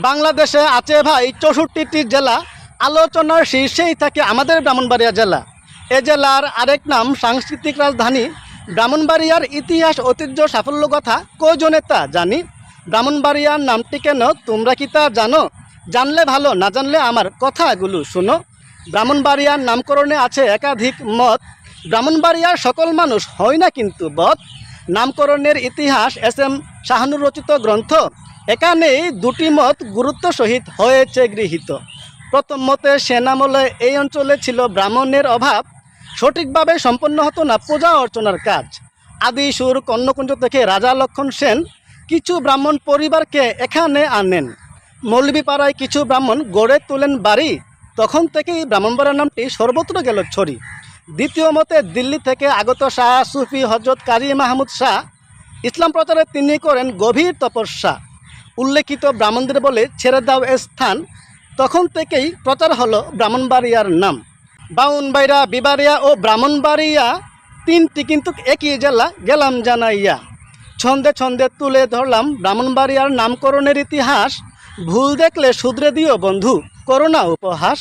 বাংলাদেশে আছে ভাই 64টি জেলা, আলোচনার শীর্ষেই থাকে আমাদের ব্রাহ্মণবাড়িয়া জেলা। এ জেলার আরেক নাম সাংস্কৃতিক রাজধানী। ব্রাহ্মণবাড়িয়ার ইতিহাস, ঐতিহ্য, সাফল্য কথা কয়জনে তা জানি। ব্রাহ্মণবাড়িয়ার নামটি কেন তোমরা কি তা জানো? জানলে ভালো, না জানলে আমার কথাগুলো শোনো। ব্রাহ্মণবাড়িয়ার নামকরণে আছে একাধিক মত, ব্রাহ্মণবাড়িয়ার সকল মানুষ হয় না কিন্তু বদ। নামকরণের ইতিহাস SM শাহানুর রচিত গ্রন্থ, এখানেই দুটি মত গুরুত্ব সহিত হয়েছে গৃহীত। প্রথম মতে সেনামলে এই অঞ্চলে ছিল ব্রাহ্মণের অভাব, সঠিকভাবে সম্পন্ন হতো না পূজা অর্চনার কাজ। আদি সুর কর্ণকুঞ্জ থেকে রাজা লক্ষণ সেন কিছু ব্রাহ্মণ পরিবারকে এখানে আনেন। মৌলভীপাড়ায় কিছু ব্রাহ্মণ গড়ে তোলেন বাড়ি, তখন থেকেই ব্রাহ্মণবাড়িয়া নামটি সর্বত্র গেল ছড়ি। দ্বিতীয় মতে দিল্লি থেকে আগত শাহ সুফি হজরত কাজী মাহমুদ শাহ ইসলাম প্রচারে তিনি করেন গভীর তপস্যা। উল্লেখিত ব্রাহ্মণদের বলে ছেড়ে দাও এ স্থান, তখন থেকেই প্রচার হলো ব্রাহ্মণবাড়িয়ার নাম। বাউনবাড়িয়া, বিবাড়িয়া ও ব্রাহ্মণবাড়িয়া তিনটি কিন্তু একই জেলা, গেলাম জানাইয়া। ছন্দে ছন্দে তুলে ধরলাম ব্রাহ্মণবাড়িয়ার নামকরণের ইতিহাস, ভুল দেখলে শুধরে দিও বন্ধু, করোনা উপহাস।